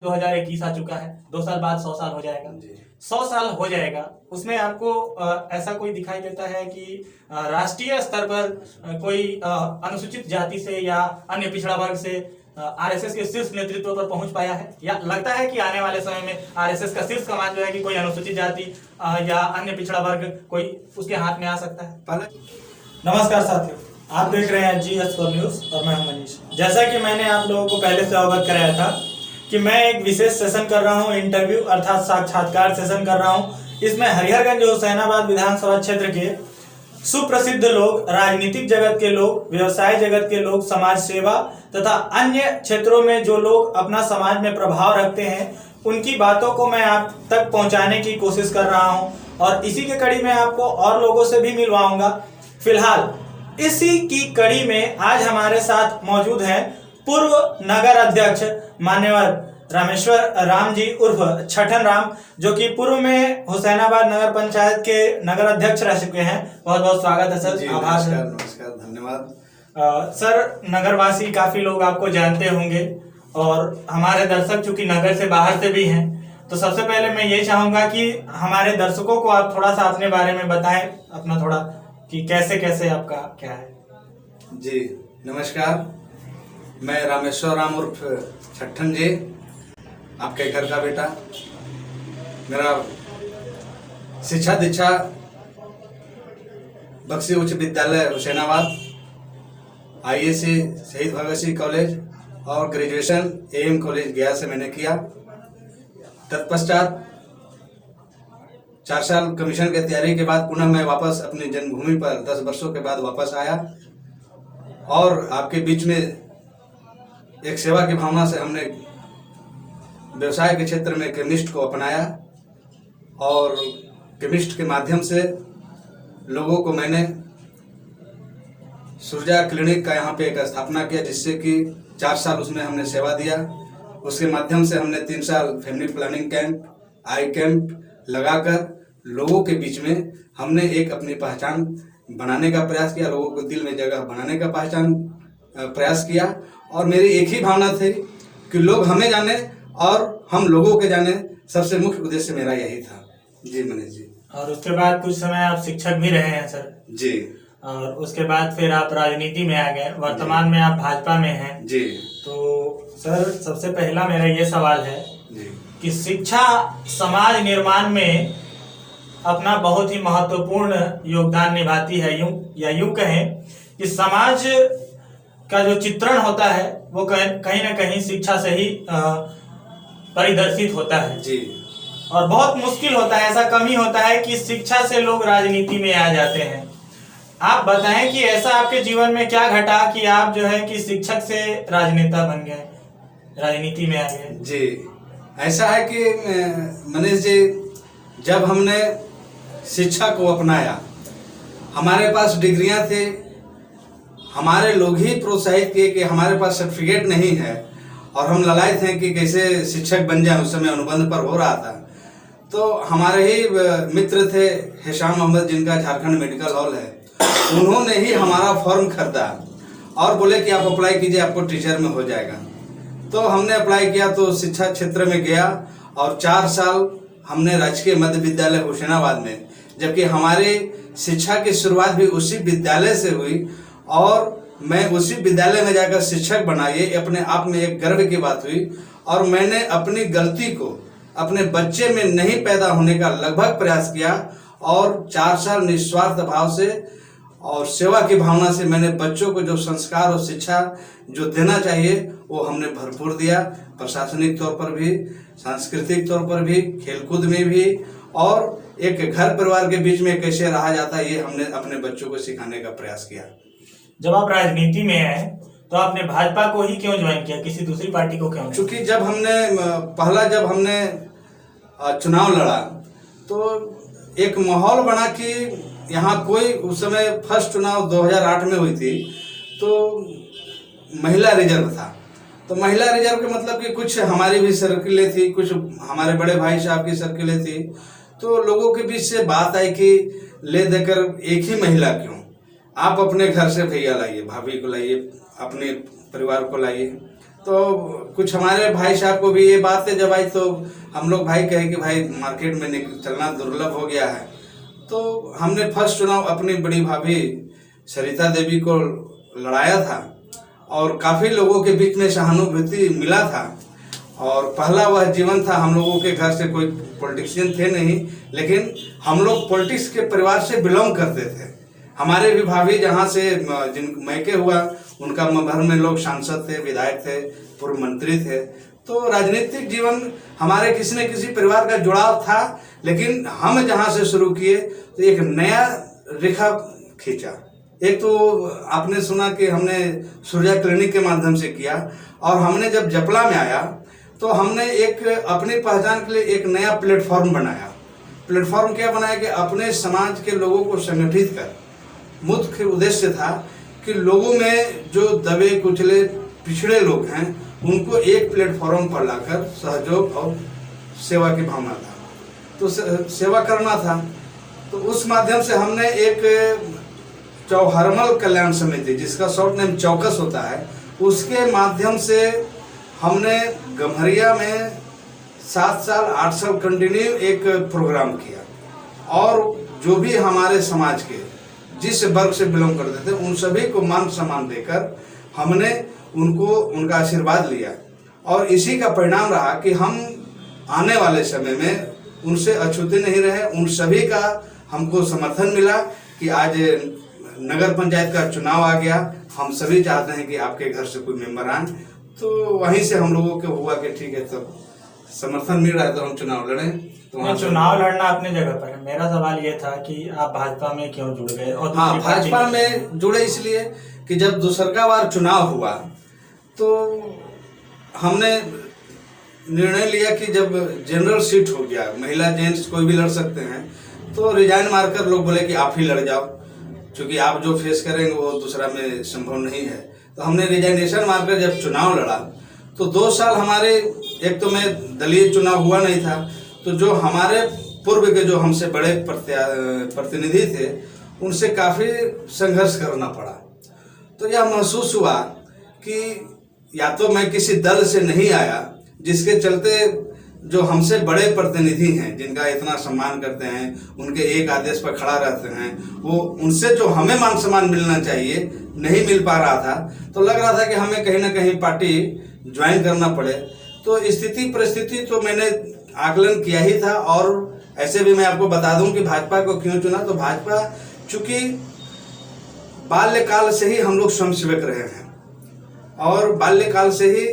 2021 आ चुका है, 2 साल बाद 100 साल हो जाएगा। 100 साल हो जाएगा, उसमें आपको ऐसा कोई दिखाई देता है कि राष्ट्रीय स्तर पर कोई अनुसूचित जाति से या अन्य पिछड़ा वर्ग से आरएसएस के शीर्ष नेतृत्व पर पहुंच पाया है, या लगता है कि आने वाले समय में आरएसएस का शीर्ष कमान जो है कि कोई अनुसूचित जाति या अन्य पिछड़ा वर्ग कोई उसके हाथ में आ सकता है? नमस्कार साथियों, आप देख रहे हैं GS4 न्यूज और मैं हूं मनीष। जैसा कि मैंने आप लोगों को पहले से अवगत कराया था कि मैं एक विशेष सेशन कर रहा हूं, इंटरव्यू अर्थात साक्षात्कार सेशन कर रहा हूं। इसमें हरिहरगंज और हुसैनाबाद विधानसभा क्षेत्र के सुप्रसिद्ध लोग, राजनीतिक जगत के लोग, व्यवसाय जगत के लोग, समाज सेवा तथा अन्य क्षेत्रों में जो लोग अपना समाज में प्रभाव रखते हैं, उनकी बातों को मैं आप तक पहुंचाने की कोशिश कर रहा हूं और इसी के कड़ी में आपको और लोगों से भी मिलवाऊंगा। फिलहाल इसी की कड़ी में आज हमारे साथ मौजूद हैं पूर्व नगर अध्यक्ष मान्यवर रामेश्वर राम जी उर्फ छठन राम, जो कि पूर्व में हुसैनाबाद नगर पंचायत के नगर अध्यक्ष रह चुके हैं। बहुत बहुत स्वागत है सर। आभार। नमस्कार, धन्यवाद। सर, नगरवासी काफी लोग आपको जानते होंगे और हमारे दर्शक चूंकि नगर से बाहर से भी हैं, तो सबसे पहले मैं ये चाहूंगा कि हमारे दर्शकों को आप थोड़ा सा अपने बारे में बताएं, अपना थोड़ा कि कैसे कैसे आपका क्या है। जी नमस्कार, मैं रामेश्वर राम उर्फ छठन जी, आपके घर का बेटा। मेरा शिक्षा दीक्षा बक्सी उच्च विद्यालय हुसैनाबाद, IAC शहीद भगत सिंह कॉलेज और ग्रेजुएशन AM कॉलेज गया से मैंने किया। तत्पश्चात 4 साल कमीशन की तैयारी के बाद पुनः मैं वापस अपनी जन्मभूमि पर 10 वर्षों के बाद वापस आया और आपके बीच में एक सेवा की भावना से हमने व्यवसाय के क्षेत्र में केमिस्ट को अपनाया और केमिस्ट के माध्यम से लोगों को मैंने सुरजा क्लिनिक का यहाँ पे एक स्थापना किया, जिससे कि 4 साल उसमें हमने सेवा दिया। उसके माध्यम से हमने 3 साल फैमिली प्लानिंग कैंप, आई कैंप लगाकर लोगों के बीच में हमने एक अपनी पहचान बनाने का प्रयास किया, लोगों को दिल में जगह बनाने का प्रयास किया। और मेरी एक ही भावना थी कि लोग हमें जाने और हम लोगों के जाने, सबसे मुख्य उद्देश्य मेरा यही था। जी मनीष जी। और उसके बाद कुछ समय आप शिक्षक भी रहे हैं सर जी, और उसके बाद फिर आप राजनीति में आ गए, वर्तमान में आप भाजपा में हैं जी। तो सर, सबसे पहला मेरा ये सवाल है जी कि शिक्षा समाज निर्माण में अपना बहुत ही महत्वपूर्ण योगदान निभाती है। यूं कहें कि समाज का जो चित्रण होता है वो कहीं ना कहीं शिक्षा से ही परिदर्शित होता है जी। और बहुत मुश्किल होता है, ऐसा कम ही होता है कि शिक्षा से लोग राजनीति में आ जाते हैं। आप बताएं कि ऐसा आपके जीवन में क्या घटा कि आप जो है कि शिक्षक से राजनेता बन गए, राजनीति में आ गए? जी, ऐसा है कि मनीष जी, जब हमने शिक्षा को अपनाया, हमारे पास डिग्रियां थी, हमारे लोग ही प्रोत्साहित किए कि हमारे पास सर्टिफिकेट नहीं है और हम ललायत हैं कि कैसे शिक्षक बन जाए। उस समय अनुबंध पर हो रहा था, तो हमारे ही मित्र थे हिशाम अहमद, जिनका झारखंड मेडिकल हॉल है, उन्होंने ही हमारा फॉर्म खरीदा और बोले कि आप अप्लाई कीजिए, आपको टीचर में हो जाएगा। तो हमने अप्लाई किया, तो शिक्षा क्षेत्र में गया और 4 साल हमने राजकीय मध्य विद्यालय हुसैनाबाद में, जबकि हमारी शिक्षा की शुरुआत भी उसी विद्यालय से हुई और मैं उसी विद्यालय में जाकर शिक्षक बना, ये अपने आप में एक गर्व की बात हुई। और मैंने अपनी गलती को अपने बच्चे में नहीं पैदा होने का लगभग प्रयास किया और 4 साल निस्वार्थ भाव से और सेवा की भावना से मैंने बच्चों को जो संस्कार और शिक्षा जो देना चाहिए वो हमने भरपूर दिया। प्रशासनिक तौर पर भी, सांस्कृतिक तौर पर भी, खेलकूद में भी, और एक घर परिवार के बीच में कैसे रहा जाता है, ये हमने अपने बच्चों को सिखाने का प्रयास किया। जब आप राजनीति में आए तो आपने भाजपा को ही क्यों ज्वाइन किया, किसी दूसरी पार्टी को क्यों? क्योंकि जब हमने चुनाव लड़ा तो एक माहौल बना कि यहाँ कोई, उस समय फर्स्ट चुनाव 2008 में हुई थी, तो महिला रिजर्व था। तो महिला रिजर्व के मतलब कि कुछ हमारी भी सर्किलें थी, कुछ हमारे बड़े भाई साहब की सर्किलें थी, तो लोगों के बीच से बात आई कि ले देकर एक ही महिला क्यों, आप अपने घर से भैया लाइए, भाभी को लाइए, अपने परिवार को लाइए। तो कुछ हमारे भाई साहब को भी ये बात जब आई तो हम लोग भाई कहे कि भाई मार्केट में चलना दुर्लभ हो गया है। तो हमने फर्स्ट चुनाव अपनी बड़ी भाभी सरिता देवी को लड़ाया था और काफ़ी लोगों के बीच में सहानुभूति मिला था। और पहला वह जीवन था, हम लोगों के घर से कोई पॉलिटिशियन थे नहीं, लेकिन हम लोग पॉलिटिक्स के परिवार से बिलोंग करते थे। हमारे भी भाभी जहाँ से जिन मैके हुआ उनका भर में लोग सांसद थे, विधायक थे, पूर्व मंत्री थे। तो राजनीतिक जीवन हमारे किसी न किसी परिवार का जुड़ाव था। लेकिन हम जहाँ से शुरू किए तो एक नया रेखा खींचा। एक तो आपने सुना कि हमने सूर्या क्लिनिक के माध्यम से किया, और हमने जब जपला में आया तो हमने एक अपनी पहचान के लिए एक नया प्लेटफॉर्म बनाया। प्लेटफॉर्म क्या बनाया कि अपने समाज के लोगों को संगठित कर, मुख्य उद्देश्य था कि लोगों में जो दबे कुचले पिछड़े लोग हैं उनको एक प्लेटफॉर्म पर लाकर सहयोग और सेवा की भावना था, तो सेवा करना था। तो उस माध्यम से हमने एक चौहरमल कल्याण समिति, जिसका शॉर्ट नेम चौकस होता है, उसके माध्यम से हमने गम्हरिया में 7 साल 8 साल कंटिन्यू एक प्रोग्राम किया। और जो भी हमारे समाज के जिस वर्ग से बिलोंग करते थे उन सभी को मान सम्मान देकर हमने उनको उनका आशीर्वाद लिया। और इसी का परिणाम रहा कि हम आने वाले समय में उनसे अछूते नहीं रहे। उन सभी का हमको समर्थन मिला कि आज नगर पंचायत का चुनाव आ गया, हम सभी चाहते हैं कि आपके घर से कोई मेंबर आए। तो वहीं से हम लोगों को हुआ कि ठीक है, तब समर्थन मिल रहा है तो हम चुनाव लड़ें। तो चुनाव लड़ना अपने जगह पर है। मेरा सवाल ये था कि आप भाजपा में क्यों जुड़ गए? और हाँ, भाजपा में जुड़े इसलिए कि जब दूसरा बार चुनाव हुआ तो हमने निर्णय लिया कि जब जनरल सीट हो गया, महिला जेंट्स कोई भी लड़ सकते हैं, तो रिजाइन मारकर लोग बोले कि आप ही लड़ जाओ, क्योंकि आप जो फेस करेंगे वो दूसरा में संभव नहीं है। तो हमने रिजाइनेशन मारकर जब चुनाव लड़ा तो 2 साल हमारे, एक तो मैं दलीय चुनाव हुआ नहीं था, तो जो हमारे पूर्व के जो हमसे बड़े प्रतिनिधि थे उनसे काफ़ी संघर्ष करना पड़ा। तो यह महसूस हुआ कि या तो मैं किसी दल से नहीं आया, जिसके चलते जो हमसे बड़े प्रतिनिधि हैं, जिनका इतना सम्मान करते हैं, उनके एक आदेश पर खड़ा रहते हैं, वो उनसे जो हमें मान सम्मान मिलना चाहिए नहीं मिल पा रहा था। तो लग रहा था कि हमें कहीं ना कहीं पार्टी ज्वाइन करना पड़े। तो स्थिति परिस्थिति तो मैंने आकलन किया ही था। और ऐसे भी मैं आपको बता दूं कि भाजपा को क्यों चुना। तो भाजपा चूंकि बाल्यकाल से ही हम लोग स्वयंसेवक रहे हैं और बाल्यकाल से ही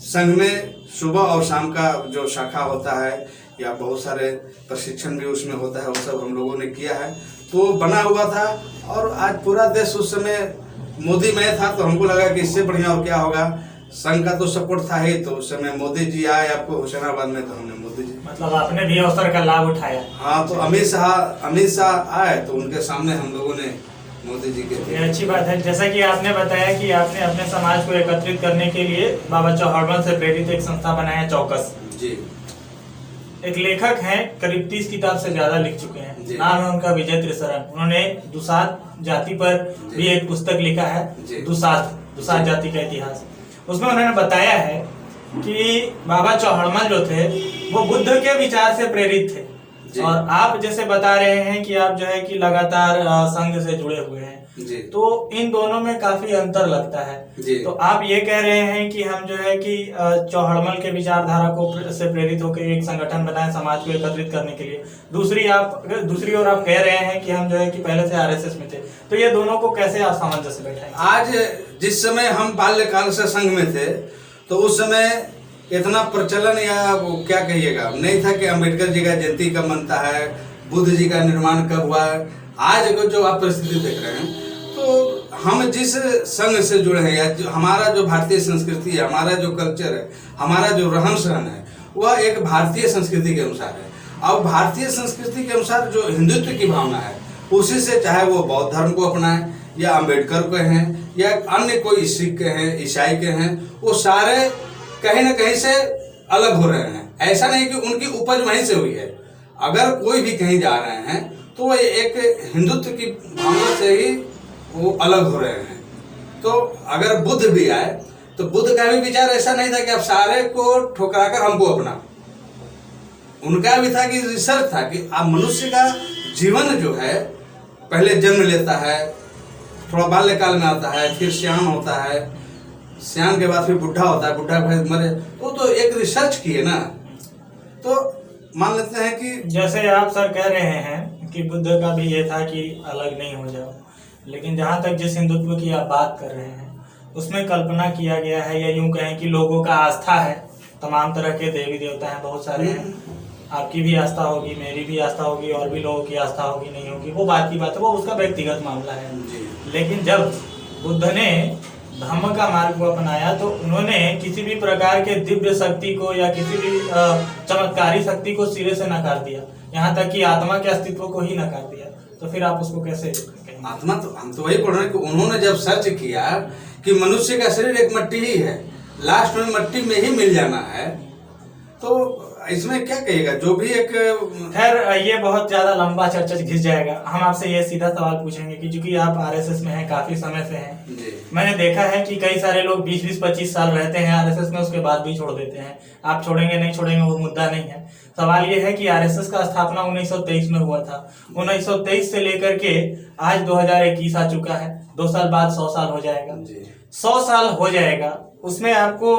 संघ में सुबह और शाम का जो शाखा होता है या बहुत सारे प्रशिक्षण भी उसमें होता है, वो सब हम लोगों ने किया है। तो बना हुआ था। और आज पूरा देश, उस समय मोदी में था तो हमको लगा कि इससे बढ़िया और क्या होगा। संघ का तो सपोर्ट था ही, तो उस समय मोदी जी आए आपको होशंगाबाद में, तो हमने मोदी जी, मतलब आपने भी अवसर का लाभ उठाया। हाँ, तो अमित शाह आए तो उनके सामने हम लोगों ने मोदी जी के। ये अच्छी बात है। जैसा कि आपने बताया कि आपने अपने समाज को एकत्रित करने के लिए बाबा चौहरमल से प्रेरित एक संस्था बनाया, चौकस जी। एक लेखक हैं, करीब 30 किताब से ज्यादा लिख चुके हैं। जी। नाम है उनका विजय त्रिशरण। उन्होंने दुसाध जाति पर भी एक पुस्तक लिखा है, दुसाध जाति का इतिहास। उसमें उन्होंने बताया है कि बाबा चौहरमल जो थे वो बुद्ध के विचार से प्रेरित थे। और आप जैसे बता रहे हैं कि आप जो है कि लगातार संघ से जुड़े हुए हैं, तो इन दोनों में काफी अंतर लगता है। तो आप ये कह रहे हैं कि हम जो है कि चौहरमल के विचारधारा को से प्रेरित होकर एक संगठन बनाए समाज को एकत्रित करने के लिए। दूसरी ओर आप कह रहे हैं कि हम जो है कि पहले से आरएसएस में थे। तो ये दोनों को कैसे आप सामंजस्य बैठाएं? आज जिस समय हम बाल्यकाल से संघ में थे तो उस समय इतना प्रचलन या वो क्या कहिएगा नहीं था कि अम्बेडकर जी का जयंती कब मनता है, बुद्ध जी का निर्माण कब हुआ है। आज अगर जो आप परिस्थिति देख रहे हैं तो हम जिस संघ से जुड़े हैं या हमारा जो भारतीय संस्कृति है, हमारा जो कल्चर है, हमारा जो रहन सहन है, वह एक भारतीय संस्कृति के अनुसार है। और भारतीय संस्कृति के अनुसार जो हिंदुत्व की भावना है उसी से, चाहे वो बौद्ध धर्म को अपनाए या अम्बेडकर को हैं या अन्य कोई सिख के हैं, ईसाई के हैं, वो सारे कहीं ना कहीं से अलग हो रहे हैं। ऐसा नहीं कि उनकी उपज वहीं से हुई है। अगर कोई भी कहीं जा रहे हैं तो वो एक हिंदुत्व की भावना से ही वो अलग हो रहे हैं। तो अगर बुद्ध भी आए तो बुद्ध का भी विचार ऐसा नहीं था कि आप सारे को ठुकरा कर हमको अपना, उनका भी था कि रिसर्च था कि आप मनुष्य का जीवन जो है पहले जन्म लेता है, थोड़ा बाल्यकाल में आता है, फिर सियान होता है, सियान के बाद फिर बुढ़ा होता है, बुढ़ा फिर मरे, तो एक रिसर्च किए ना। तो मान लेते हैं कि जैसे आप सर कह रहे हैं कि बुद्ध का भी ये था कि अलग नहीं हो जाओ, लेकिन जहाँ तक जिस हिंदुत्व की आप बात कर रहे हैं उसमें कल्पना किया गया है, या यूं कहें कि लोगों का आस्था है, तमाम तरह के देवी देवता हैं, बहुत सारे हैं, आपकी भी आस्था होगी, मेरी भी आस्था होगी, और भी लोगों की आस्था होगी, नहीं होगी, वो बात की बात है, वो उसका व्यक्तिगत मामला है। लेकिन जब बुद्ध ने धम्म का मार्ग को अपनाया तो उन्होंने किसी भी प्रकार के दिव्य शक्ति को या किसी भी चमत्कारी शक्ति को सिरे से नकार दिया, यहाँ तक कि आत्मा के अस्तित्व को ही नकार दिया। तो फिर आप उसको कैसे कहेंगे? आत्मा तो हम तो वही बोल रहे हैं कि उन्होंने जब सर्च किया कि मनुष्य का शरीर एक मट्टी ही है, लास्ट में मट्टी में ही मिल जाना है, तो इसमें क्या कहिएगा? जो भी एक खैर ये बहुत ज्यादा लंबा चर्चा घिस जाएगा। हम आपसे ये सीधा सवाल पूछेंगे कि चूंकि आप आरएसएस में हैं, काफी समय से हैं, मैंने देखा है कि कई सारे लोग 20-25 साल रहते हैं आरएसएस में, उसके बाद भी छोड़ देते हैं। आप छोड़ेंगे नहीं छोड़ेंगे वो मुद्दा नहीं है। सवाल ये है कि आरएसएस का स्थापना 1923 में हुआ था। 1923 से लेकर के आज 2021 आ चुका है। 2 साल बाद 100 साल हो जाएगा। 100 साल हो जाएगा, उसमें आपको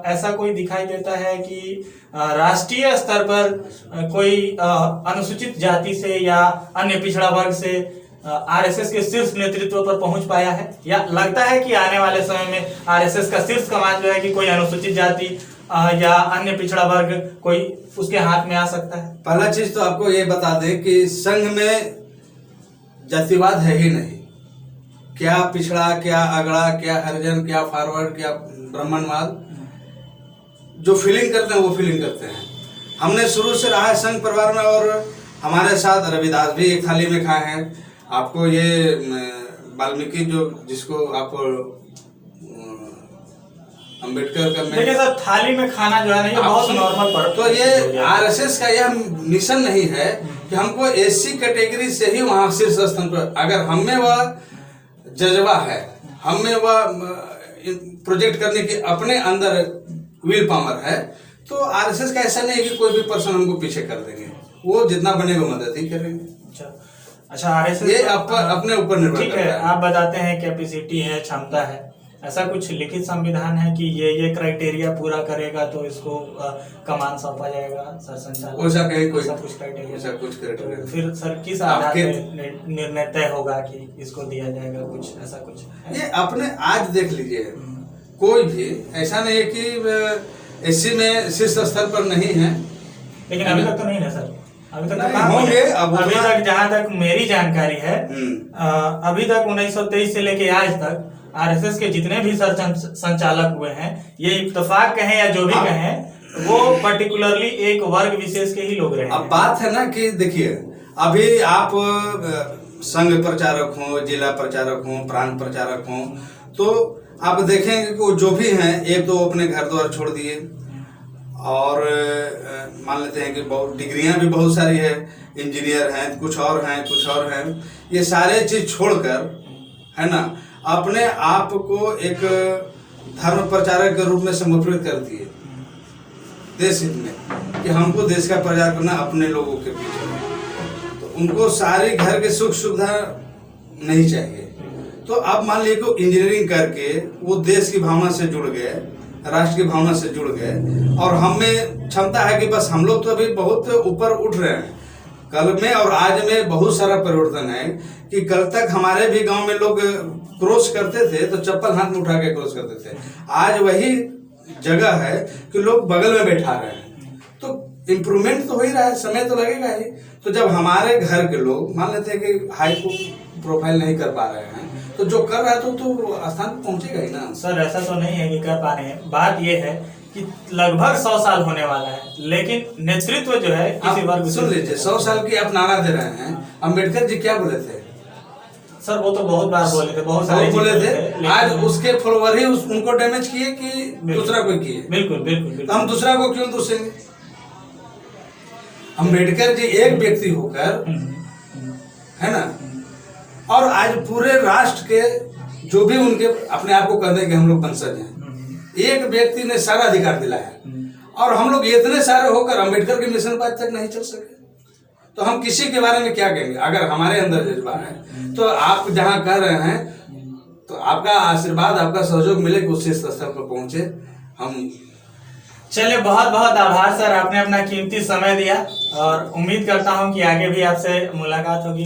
ऐसा कोई दिखाई देता है कि राष्ट्रीय स्तर पर कोई अनुसूचित जाति से या अन्य पिछड़ा वर्ग से आरएसएस के शीर्ष नेतृत्व पर पहुंच पाया है, या लगता है कि आने वाले समय में आरएसएस का शीर्ष कमान जो है कि कोई अनुसूचित जाति या अन्य पिछड़ा वर्ग कोई उसके हाथ में आ सकता है? पहला चीज तो आपको ये बता दें कि संघ में जातिवाद है ही नहीं। क्या पिछड़ा, क्या अगड़ा, क्या हरिजन, क्या फॉरवर्ड, क्या ब्राह्मणवाद, जो फीलिंग करते हैं वो फीलिंग करते हैं। हमने शुरू से रहा है संघ परिवार में, और हमारे साथ रविदास भी एक थाली में खाए हैं। आपको ये वाल्मीकि जो जिसको आप अम्बेडकर का देखिए सर, थाली में खाना जो है ना ये बहुत नॉर्मल पर, तो ये आरएसएस का यह मिशन नहीं है कि हमको एससी कैटेगरी से ही वहां शीर्ष स्थान पर, अगर हमें वह जज्बा है, हमें वह प्रोजेक्ट करने की अपने अंदर विल पावर है, तो आरएसएस का ऐसा नहीं है कि कोई भी पर्सन हमको पीछे कर देंगे, वो जितना बनेगा मदद ही करेंगे। अच्छा आरएसएस ये अपने ऊपर निर्भर ठीक है। आप बताते हैं कैपेसिटी है, क्षमता है, ऐसा कुछ लिखित संविधान है कि ये क्राइटेरिया पूरा करेगा तो इसको कमान सौंपा जाएगा, सर संचालक, वैसा कहीं कोई कुछ क्राइटेरिया? तो फिर सर किस आधार पे निर्णय तय होगा कि इसको दिया जाएगा, कुछ ऐसा कुछ है? ये अपने आज देख लीजिए, कोई भी ऐसा नहीं है कि एससी में शीर्ष स्तर पर नहीं है, लेकिन अभी तक तो नहीं है सर, अभी तक तो नहीं होंगे। अभी तक जहाँ तक मेरी जानकारी है, अभी तक 1923 से लेके आज तक आरएसएस के जितने भी सर संचालक हुए हैं, ये इत्तेफाक कहें या जो भी कहें, वो पर्टिकुलरली एक वर्ग विशेष के ही लोग रहे हैं। अब बात है ना कि देखिए, अभी आप संघ प्रचारक हो, जिला प्रचारक हो, प्रांत प्रचारक हो, तो आप देखेंगे कि वो जो भी हैं, एक तो अपने घर द्वार छोड़ दिए, और मान लेते हैं कि बहुत डिग्रियां भी बहुत सारी है, इंजीनियर हैं, कुछ और हैं, ये सारे चीज छोड़कर, है ना, अपने आप को एक धर्म प्रचारक के रूप में समर्पित कर दिए देश हित में, कि हमको देश का प्रचार करना अपने लोगों के पीछे। तो उनको सारी घर के सुख सुविधा नहीं चाहिए। तो अब मान लीजिए को इंजीनियरिंग करके वो देश की भावना से जुड़ गए, राष्ट्र की भावना से जुड़ गए, और हमें क्षमता है कि बस हम लोग तो अभी बहुत ऊपर उठ रहे हैं। कल में और आज में बहुत सारा परिवर्तन है कि कल तक हमारे भी गांव में लोग क्रॉस करते थे तो चप्पल हाथ में उठा के क्रॉस करते थे, आज वही जगह है कि लोग बगल में बैठा रहे हैं। तो इम्प्रूवमेंट तो हो ही रहा है, समय तो लगेगा ही। तो जब हमारे घर के लोग मान लेते हैं कि हाई प्रोफाइल नहीं कर पा रहे हैं, तो जो कर रहा है तो स्थान पे पहुंचेगा ही ना। सर ऐसा तो नहीं है कि कर पा रहे हैं, बात ये है कि लगभग 100 साल होने वाला है, लेकिन नेतृत्व जो है किसी वर्ग। सुन लीजिए, 100 साल की आप नारा दे रहे हैं, अम्बेडकर जी क्या बोले थे? सर वो तो बहुत बार बोले थे, बहुत सारे बोले थे, आज उसके फॉलोवर ही उनको डैमेज किए कि दूसरा कोई किए? बिल्कुल बिल्कुल। तो हम दूसरा को क्यों दोषेंगे? अम्बेडकर जी एक व्यक्ति होकर, है ना, और आज पूरे राष्ट्र के जो भी उनके अपने आप को कहते हैं कि हम लोग वंशज हैं, एक व्यक्ति ने सारा अधिकार दिलाया और हम लोग इतने सारे होकर अम्बेडकर के मिशन पर आज तक नहीं चल सके। तो हम किसी के बारे में क्या कहेंगे? अगर हमारे अंदर जज्बा है तो आप जहाँ कह रहे हैं तो आपका आशीर्वाद, आपका सहयोग मिले कि उस स्तर पर पहुंचे। हम चलिए, बहुत बहुत आभार सर, आपने अपना कीमती समय दिया और उम्मीद करता हूं कि आगे भी आपसे मुलाकात होगी।